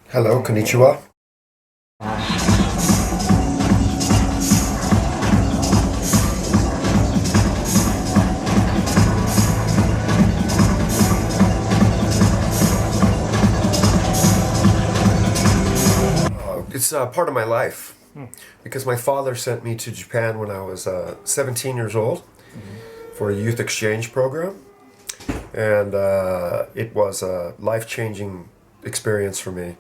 Hello, konnichiwa. It's part of my life because my father sent me to Japan when I was 17 years old for a youth exchange program, and it was a life-changing experience for me.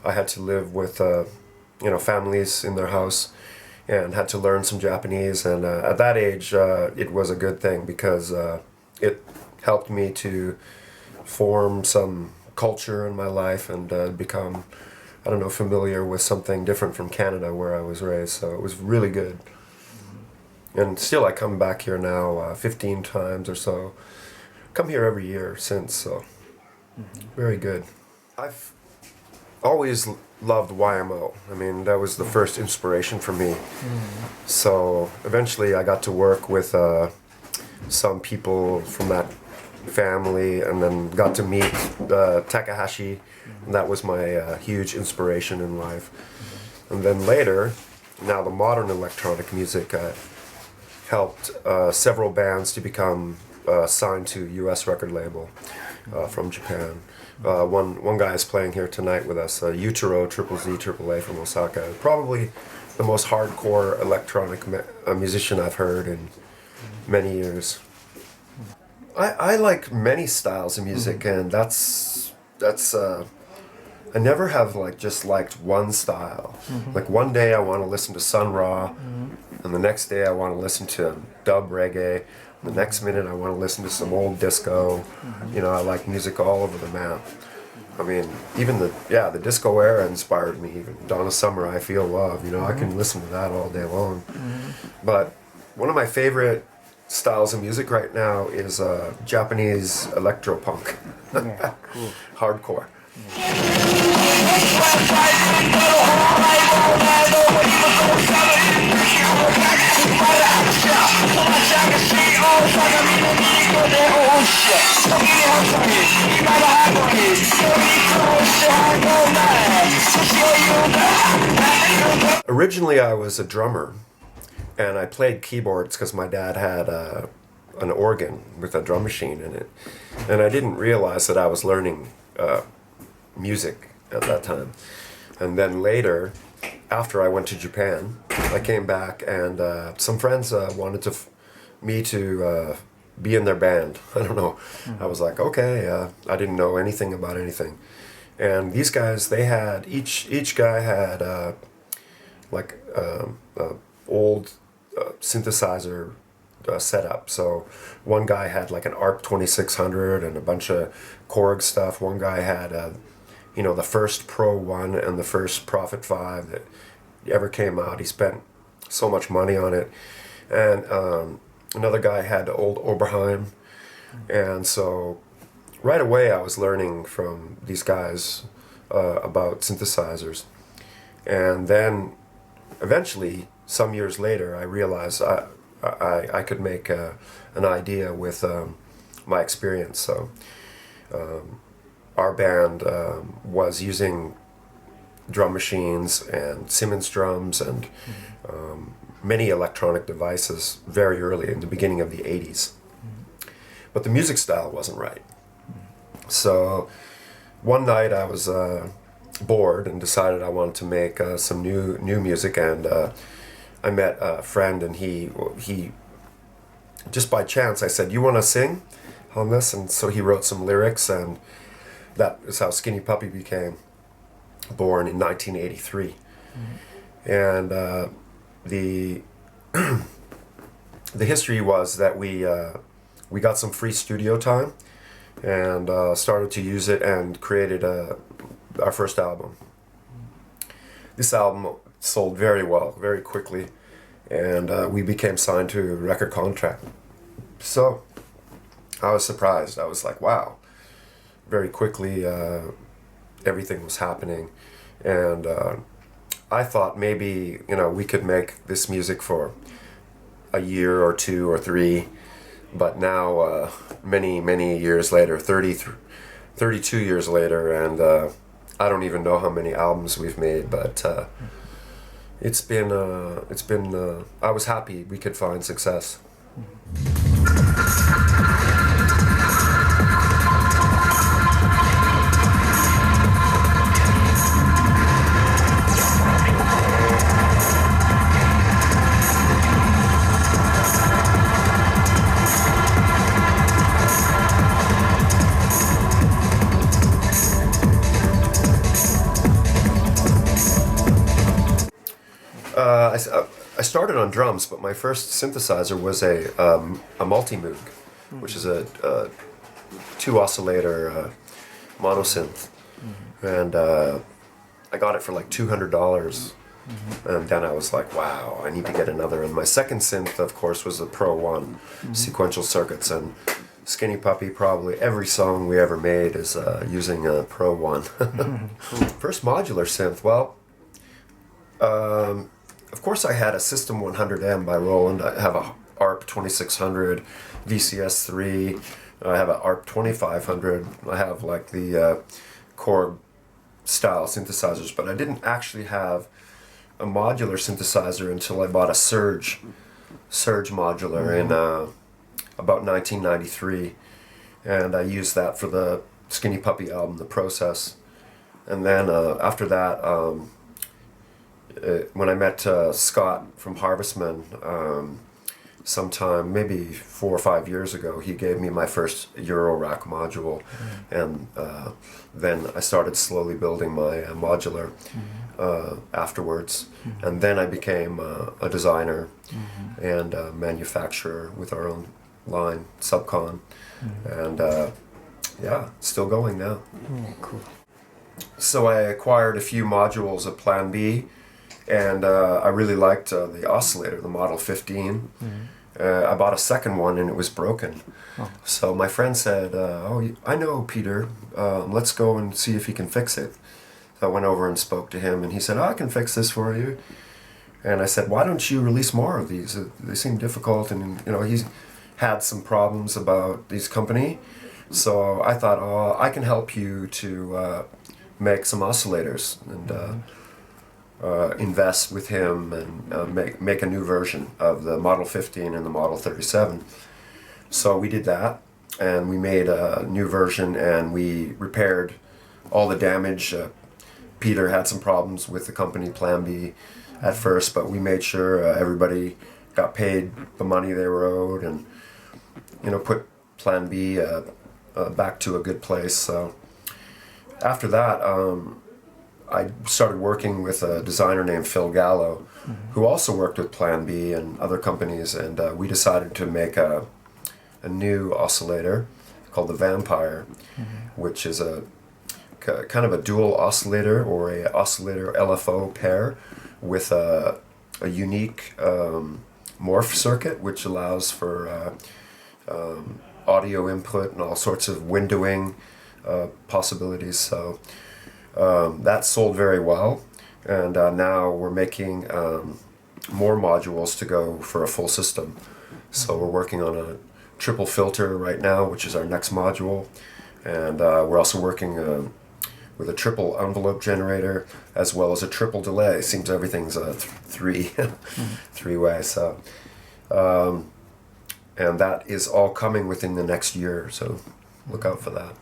I had to live with families in their house and had to learn some Japanese, and at that age it was a good thing because it helped me to form some culture in my life and become, I don't know, familiar with something different from Canada where I was raised. So it was really good. And still I come back here now 15 times or so. Come here every year since, so very good. I've always loved YMO. I mean, that was the first inspiration for me. So eventually I got to work with some people from that family and then got to meet Takahashi, and that was my huge inspiration in life. And then later, now the modern electronic music helped several bands to become signed to US record label from Japan. One guy is playing here tonight with us, Yutaro Triple Z Triple A from Osaka. Probably the most hardcore electronic musician I've heard in many years. I like many styles of music, and that's I never have just liked one style. Like one day I want to listen to Sun Ra, and the next day I want to listen to dub reggae. The next minute I want to listen to some old disco. I like music all over the map. I mean, even the disco era inspired me. Even Donna Summer, I Feel Love. I can listen to that all day long. But one of my favorite styles of music right now is Japanese electropunk. Yeah, cool. Hardcore. Originally I was a drummer, and I played keyboards because my dad had an organ with a drum machine in it, and I didn't realize that I was learning music at that time. And then later, after I went to Japan, I came back, and some friends wanted me to be in their band. I don't know. I was like, okay. I didn't know anything about anything, and these guys, they had each guy had old synthesizer setup. So one guy had like an ARP 2600 and a bunch of Korg stuff. One guy had the first Pro 1 and the first Prophet 5 that ever came out. He spent so much money on it. And another guy had old Oberheim. And so right away I was learning from these guys about synthesizers. And then eventually, some years later, I realized I could make an idea with my experience. So our band was using drum machines and Simmons drums and many electronic devices very early in the beginning of the 80s. But the music style wasn't right. So one night I was bored and decided I wanted to make some new music, and I met a friend, and he just by chance I said, "You want to sing on this?" And so he wrote some lyrics, and that is how Skinny Puppy became born in 1983. And the the history was that we got some free studio time and started to use it and created our first album. This album sold very well, very quickly, and we became signed to a record contract. So I was surprised. I was like, wow. Very quickly, everything was happening, and I thought maybe we could make this music for a year or two or three, but now many years later, 32 years later, and I don't even know how many albums we've made, but it's been I was happy we could find success. I started on drums, but my first synthesizer was a multi-moog, which is a two oscillator monosynth, and I got it for like $200, and then I was like, wow, I need to get another. And my second synth, of course, was the Pro One, sequential circuits, and Skinny Puppy, probably every song we ever made is using a Pro One. First modular synth, well. Of course, I had a System 100M by Roland. I have a ARP 2600, VCS3. I have a ARP 2500. I have like the Korg style synthesizers, but I didn't actually have a modular synthesizer until I bought a Surge modular in about 1993, and I used that for the Skinny Puppy album, The Process. And then after that, when I met Scott from Harvestman sometime, maybe 4 or 5 years ago, he gave me my first Eurorack module, and then I started slowly building my modular afterwards, and then I became a designer and a manufacturer with our own line, Subcon, and yeah, still going now. Cool. So I acquired a few modules of Plan B, and I really liked the oscillator, the Model 15. I bought a second one and it was broken. So my friend said, oh, I know Peter, let's go and see if he can fix it. So I went over and spoke to him, and he said, oh, I can fix this for you. And I said, why don't you release more of these? They seem difficult, and he's had some problems about this company. So I thought, oh, I can help you to make some oscillators and invest with him and make a new version of the Model 15 and the Model 37. So we did that, and we made a new version, and we repaired all the damage. Peter had some problems with the company Plan B at first, but we made sure everybody got paid the money they were owed, and put Plan B back to a good place. So after that, I started working with a designer named Phil Gallo, who also worked with Plan B and other companies, and we decided to make a new oscillator called the Vampire, which is a kind of a dual oscillator, or a oscillator LFO pair with a unique morph circuit, which allows for audio input and all sorts of windowing possibilities. So that sold very well, and now we're making more modules to go for a full system. So we're working on a triple filter right now, which is our next module, and we're also working with a triple envelope generator as well as a triple delay. It seems everything's a three-way. So and that is all coming within the next year, so look out for that.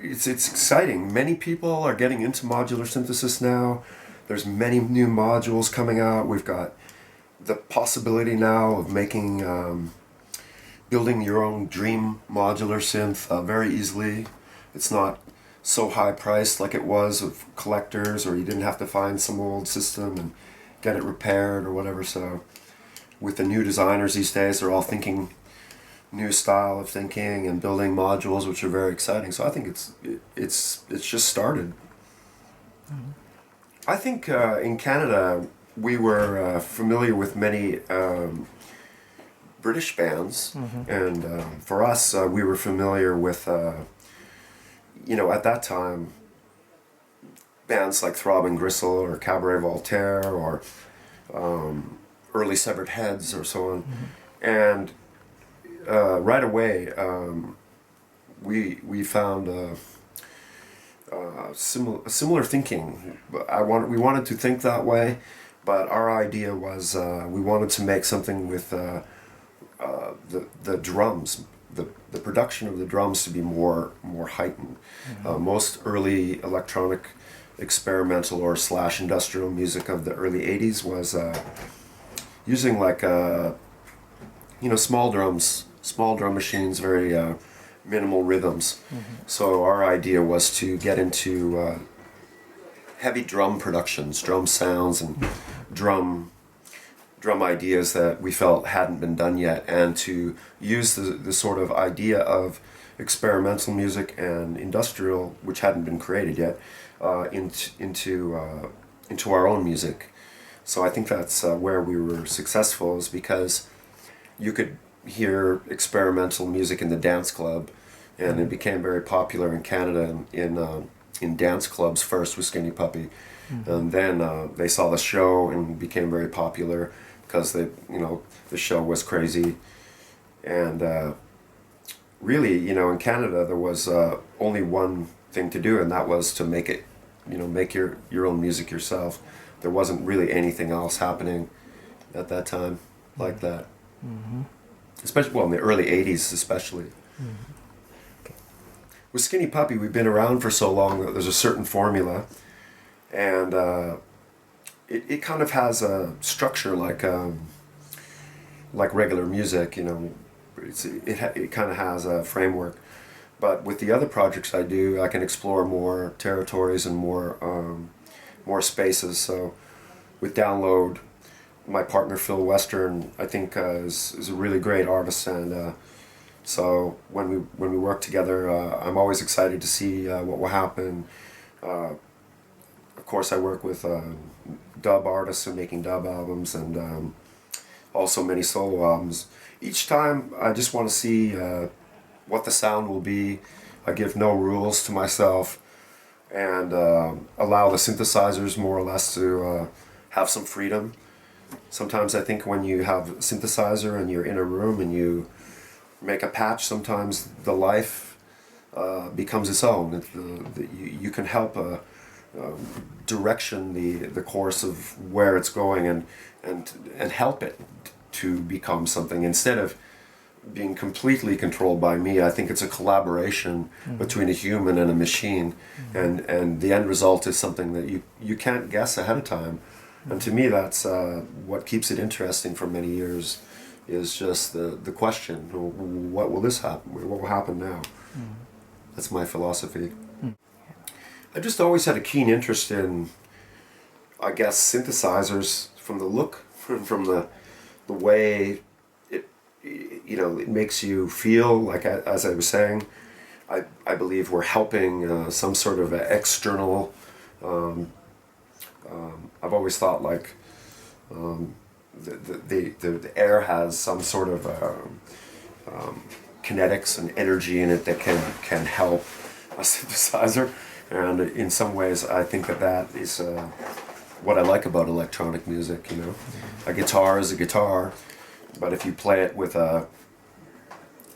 It's exciting. Many people are getting into modular synthesis now. There's many new modules coming out. We've got the possibility now of making, building your own dream modular synth very easily. It's not so high priced like it was with collectors, or you didn't have to find some old system and get it repaired or whatever. So with the new designers these days, they're all thinking new style of thinking and building modules, which are very exciting. So I think it's just started. I think in Canada we were familiar with many British bands, and for us we were familiar with at that time bands like Throbbing Gristle or Cabaret Voltaire or early Severed Heads or so on, and right away we found similar thinking. We wanted to think that way, but our idea was we wanted to make something with the drums, the production of the drums to be more heightened. Most early electronic experimental or / industrial music of the early 80s was using like small drum machines, very minimal rhythms. So our idea was to get into heavy drum productions, drum sounds, and drum ideas that we felt hadn't been done yet, and to use the sort of idea of experimental music and industrial, which hadn't been created yet, into our own music. So I think that's where we were successful, is because you could hear experimental music in the dance club, and it became very popular in Canada in dance clubs first with Skinny Puppy, and then they saw the show and became very popular because the show was crazy, and really in Canada there was only one thing to do, and that was to make your own music yourself. There wasn't really anything else happening at that time like that. Especially, in the early 80s especially. With Skinny Puppy, we've been around for so long that there's a certain formula, and it kind of has a structure like regular music, it kind of has a framework. But with the other projects I do, I can explore more territories and more spaces. So with Download, my partner Phil Western, I think is a really great artist, and so when we work together, I'm always excited to see what will happen. Of course, I work with dub artists and making dub albums, and also many solo albums. Each time, I just want to see what the sound will be. I give no rules to myself, and allow the synthesizers more or less to have some freedom. Sometimes I think when you have a synthesizer and you're in a room and you make a patch, sometimes the life becomes its own. You can help direction the course of where it's going, and help it to become something instead of being completely controlled by me. I think it's a collaboration between a human and a machine, and the end result is something that you can't guess ahead of time. And to me, that's what keeps it interesting for many years, is just the question, what will this happen? What will happen now? That's my philosophy. I just always had a keen interest in, I guess, synthesizers, from the look, from the way it makes you feel. Like, as I was saying, I believe we're helping some sort of external. I've always thought like the air has some sort of kinetics and energy in it that can help a synthesizer, and in some ways I think that is what I like about electronic music. A guitar is a guitar, but if you play it with a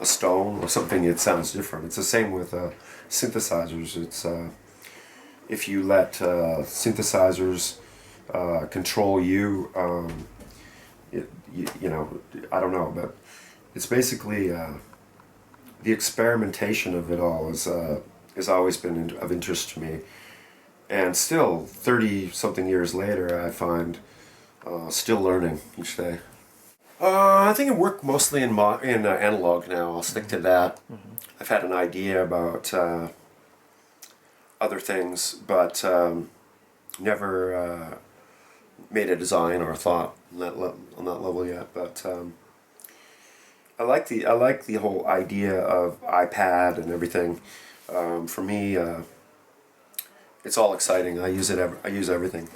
stone or something, it sounds different. It's the same with synthesizers. It's if you let synthesizers control you, I don't know, but it's basically the experimentation of it all has always been of interest to me, and still 30-something years later, I find still learning each day. I think I work mostly in analog now. I'll stick to that. I've had an idea about other things, but never made a design or a thought on that level yet. But I like the whole idea of iPad and everything. For me, it's all exciting. I use everything.